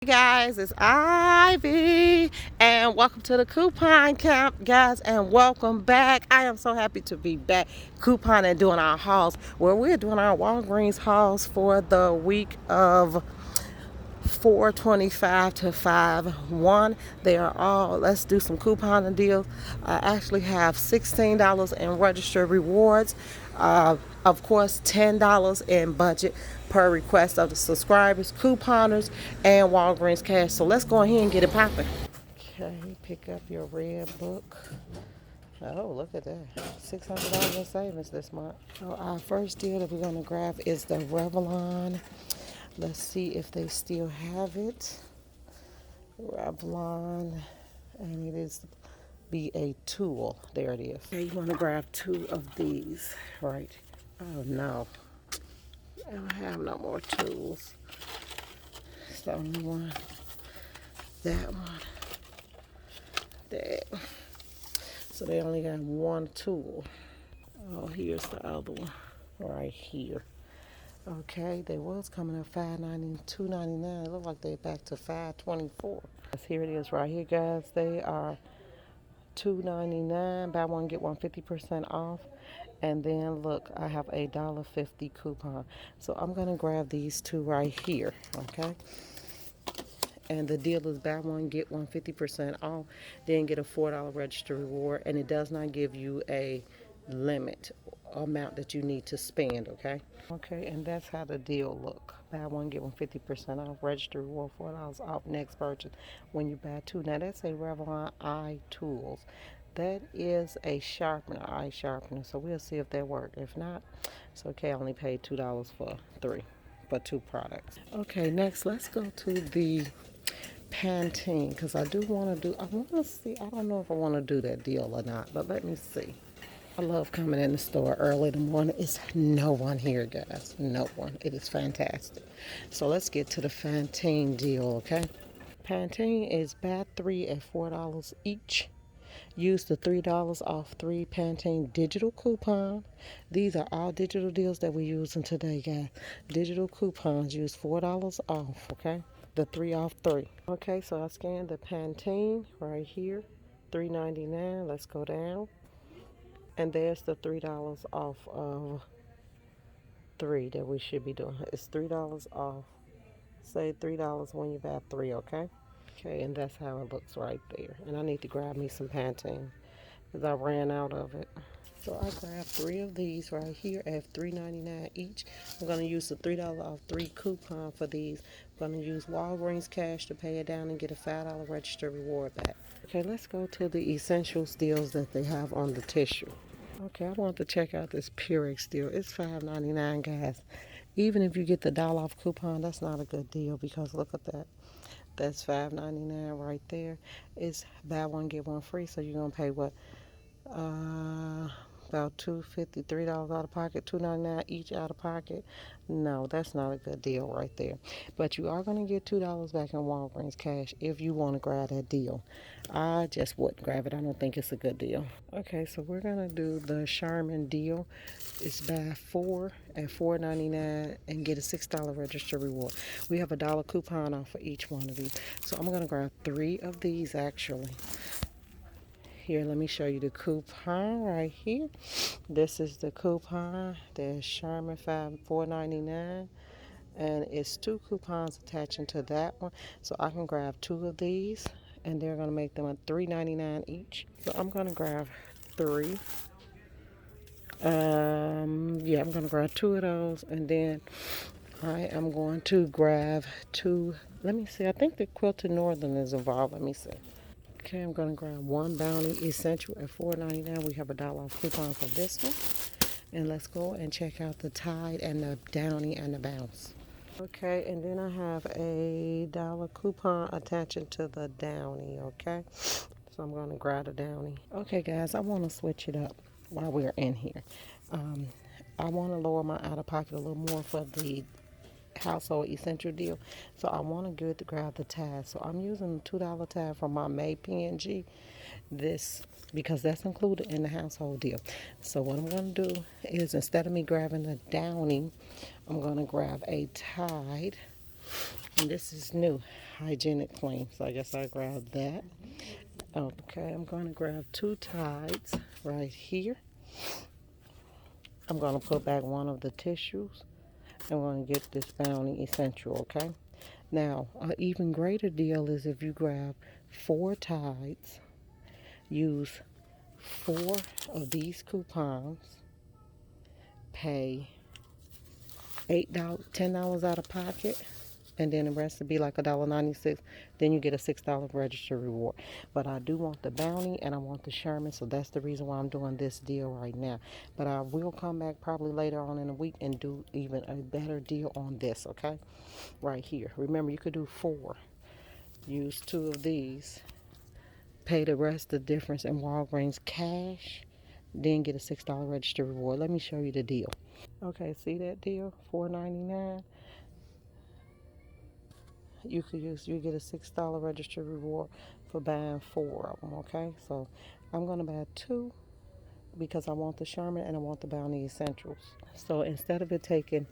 Hey guys, it's Ivy, and welcome to the coupon camp, guys, and welcome back. I am so happy to be back couponing and doing our hauls. Well, we're doing our Walgreens hauls for the week of 425 to 5/1. They are all, let's do some couponing deals. I actually have $16 in registered rewards. Of course, $10 in budget per request of the subscribers, couponers, and Walgreens cash. So let's go ahead and get it popping. Okay, pick up your red book. Oh, look at that. $600 in savings this month. So our first deal that we're going to grab is the Revlon. Let's see if they still have it. Revlon, and it is be a tool. There it is. Okay, you want to grab two of these, right? Oh no, I don't have no more tools. It's the only one. That one. That. So they only got one tool. Oh, here's the other one, right here. Okay, they was coming at $5.90, $2.99. It looked like they back to $5.24. Here it is right here, guys. They are $2.99. Buy one get one 50% off. And then look, I have a $1.50 coupon. So I'm gonna grab these two right here. Okay. And the deal is buy one get one 50% off. Then get a $4 register reward. And it does not give you a limit amount that you need to spend. Okay. Okay, and that's how the deal look. Buy one get one 50% off. Register reward $4 off next purchase when you buy two. Now that's a Revlon eye tools. That is a sharpener, eye sharpener. So we'll see if that works. If not, it's okay. I only paid $2 for two products. Okay, next let's go to the Pantene because I do want to do. I want to see. I don't know if I want to do that deal or not, but let me see. I love coming in the store early in the morning. It's no one here, guys. No one. It is fantastic. So let's get to the Pantene deal, okay? Pantene is buy three at $4 each. Use the $3 off three Pantene digital coupon. These are all digital deals that we're using today, guys. Digital coupons use $4 off, okay? The three off three. Okay, so I scanned the Pantene right here, $3.99. Let's go down. And there's the $3 off of three that we should be doing. It's $3 off. Say $3 when you buy three, okay? Okay, and that's how it looks right there. And I need to grab me some Pantene because I ran out of it. So I grabbed three of these right here at $3.99 each. I'm going to use the $3 off three coupon for these. I'm going to use Walgreens cash to pay it down and get a $5 register reward back. Okay, let's go to the essentials deals that they have on the tissue. Okay, I want to check out this Purex deal. It's $5.99, guys. Even if you get the dollar off coupon, that's not a good deal because look at that. That's $5.99 right there. It's buy one get one free, so you're gonna pay what? About $2.50, $3 out of pocket, $2.99 each out of pocket. No, that's not a good deal right there. But you are gonna get $2 back in Walgreens cash if you want to grab that deal. I just wouldn't grab it. I don't think it's a good deal. Okay, so we're gonna do the Charmin deal. It's buy four at $4.99 and get a $6 register reward. We have a dollar coupon off for each one of these. So I'm gonna grab three of these actually. Here, let me show you the coupon right here. This is the coupon. There's Charmin 4.99, and it's two coupons attaching to that one. So I can grab two of these, and they're gonna make them a $3.99 each. So I'm gonna grab three. Yeah, I'm gonna grab two of those, and then I am going to grab two. Let me see. I think the Quilted Northern is involved. Let me see. Okay, I'm gonna grab one Bounty Essential at $4.99. We have a dollar off coupon for this one. And let's go and check out the Tide and the Downy and the Bounce. Okay, and then I have a dollar coupon attaching to the Downy, okay? So I'm gonna grab the Downy. Okay guys, I wanna switch it up while we're in here. I wanna lower my out of pocket a little more for the household essential deal. So I want to good to grab the tab. So I'm using the $2 tab from my May PNG. This because that's included in the household deal. So what I'm going to do is instead of me grabbing the Downy, I'm going to grab a Tide And this is new, hygienic clean. So I guess I grabbed that. Okay, I'm going to grab 2 Tides right here. I'm going to put back one of the tissues. I'm going to get this Bounty Essential, okay? Now, an even greater deal is if you grab 4 Tides, use 4 of these coupons, pay $8, $10 out of pocket, and then the rest would be like $1.96. Then you get a $6 register reward. But I do want the Bounty and I want the Sherman, so that's the reason why I'm doing this deal right now. But I will come back probably later on in the week and do even a better deal on this, okay? Right here. Remember, you could do 4. Use 2 of these. Pay the rest of the difference in Walgreens cash. Then get a $6 register reward. Let me show you the deal. Okay, see that deal? $4.99. You get a $6 register reward for buying 4 of them, okay? So I'm gonna buy 2 because I want the Sherman and I want the Bounty Essentials. So instead of it taking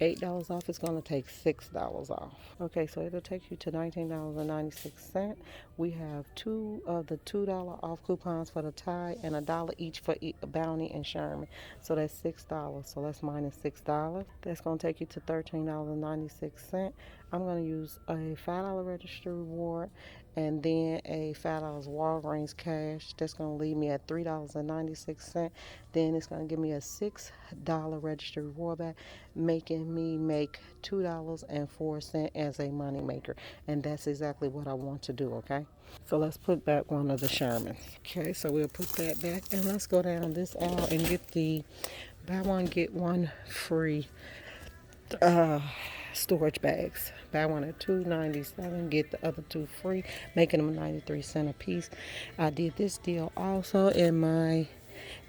$8 off, it's going to take $6 off. Okay, so it'll take you to $19.96. We have 2 of the $2 off coupons for the Tide and $1 each for Bounty and Sherman. So that's $6. So let's minus $6. That's going to take you to $13.96. I'm going to use a $5 register reward and then a $5 Walgreens cash. That's going to leave me at $3.96. Then it's going to give me a $6 register reward back, making me make $2.04 as a money maker. And that's exactly what I want to do, okay? So let's put back one of the Shermans. Okay, so we'll put that back and let's go down this aisle and get the buy one get one free storage bags. Buy one at $2.97, get the other 2 free, making them 93 cents a piece. I did this deal also in my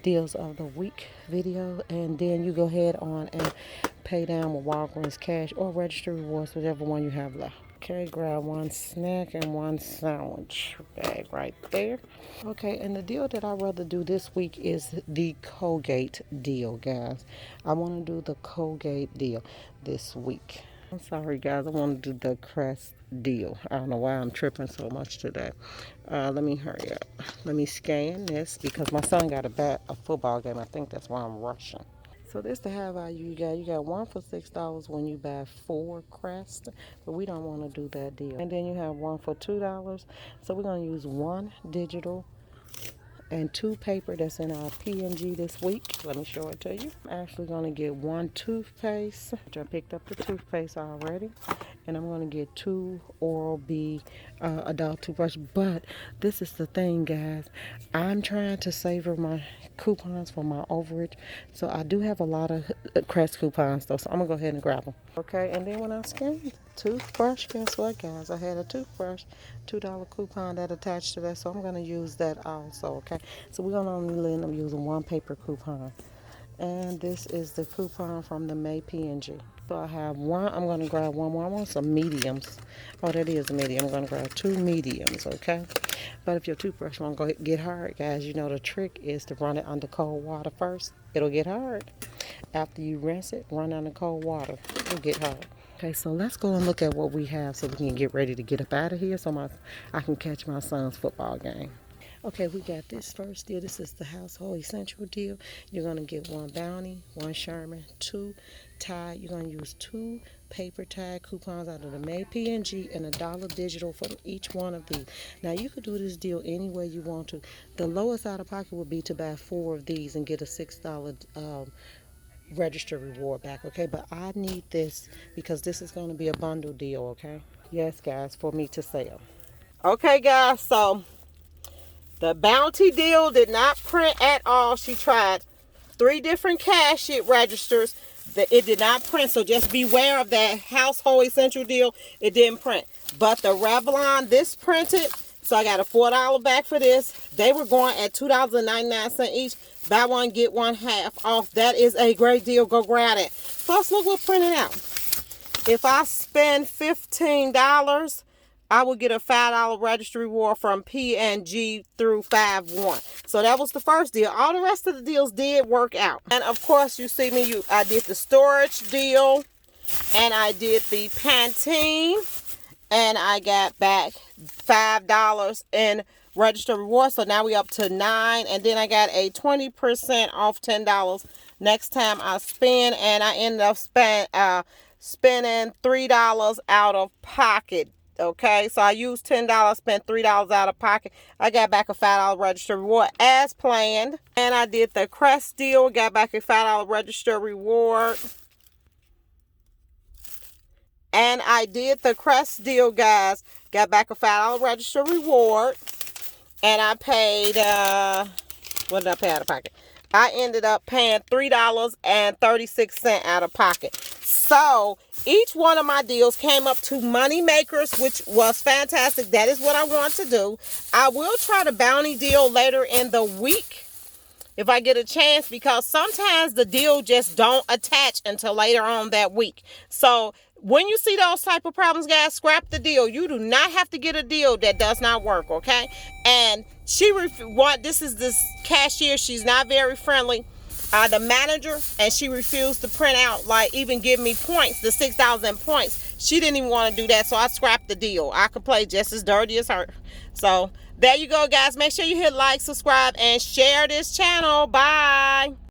deals of the week video, and then you go ahead on and pay down with Walgreens cash or register rewards, whichever one you have left. Okay, grab 1 snack and 1 sandwich bag right there. Okay, and the deal that I'd rather do this week is the Colgate deal, guys. I want to do the Colgate deal this week. I'm sorry, guys. I want to do the Crest deal. I don't know why I'm tripping so much today. Let me hurry up. Let me scan this because my son got a football game. I think that's why I'm rushing. So this the have value you got. You got 1 for $6 when you buy 4 Crest, but we don't want to do that deal. And then you have 1 for $2. So we're gonna use 1 digital and 2 paper that's in our P&G this week. Let me show it to you. I'm actually going to get 1 toothpaste, which I picked up the toothpaste already. And I'm going to get 2 Oral-B adult toothbrush. But this is the thing, guys. I'm trying to savor my coupons for my overage. So I do have a lot of Crest coupons, though. So I'm going to go ahead and grab them. Okay, and then when I scanned toothbrush, guess what, guys? I had a toothbrush $2 coupon that attached to that, so I'm going to use that also, okay? So we're going to only end up using 1 paper coupon. And this is the coupon from the May P&G. So I have 1. I'm going to grab 1 more. I want some mediums. Oh, that is a medium. I'm going to grab 2 mediums, okay? But if your toothbrush won't go get hard, guys, you know the trick is to run it under cold water first. It'll get hard. After you rinse it, run under cold water. It'll get hard. Okay, so let's go and look at what we have so we can get ready to get up out of here so I can catch my son's football game. Okay, we got this first deal. This is the household essential deal. You're going to get 1 Bounty, 1 Sherman, 2 Tide. You're going to use 2 paper Tide coupons out of the May P&G and $1 digital from each one of these. Now, you could do this deal any way you want to. The lowest out of pocket would be to buy 4 of these and get a $6 register reward back, okay? But I need this because this is going to be a bundle deal, okay? Yes, guys, for me to sell. Okay, guys, so the Bounty deal did not print at all. She tried 3 different cash it registers. It did not print, so just beware of that household essential deal. It didn't print. But the Revlon, this printed, so I got a $4 back for this. They were going at $2.99 each. Buy one, get one half off. That is a great deal. Go grab it. Plus, look what printed out. If I spend $15, I will get a $5 register reward from P&G through 5/1. So that was the first deal. All the rest of the deals did work out. And of course, you see me, I did the storage deal. And I did the Pantene, and I got back $5 in registered rewards. So now we up to $9. And then I got a 20% off $10 next time I spend. And I ended up spending $3 out of pocket. Okay, so I used $10, spent $3 out of pocket. I got back a $5 registered reward as planned. And I did the Crest deal, got back a $5 registered reward. And I did the Crest deal, guys. Got back a $5 registered reward. And I paid, what did I pay out of pocket? I ended up paying $3.36 out of pocket. So each one of my deals came up to money makers, which was fantastic. That is what I want to do. I will try the bounty deal later in the week if I get a chance, because sometimes the deal just don't attach until later on that week. So when you see those type of problems, guys, scrap the deal. You do not have to get a deal that does not work, okay? And this is this cashier. She's not very friendly. The manager, and she refused to print out, like, even give me points, the 6,000 points. She didn't even want to do that, so I scrapped the deal. I could play just as dirty as her. So there you go, guys. Make sure you hit like, subscribe, and share this channel. Bye.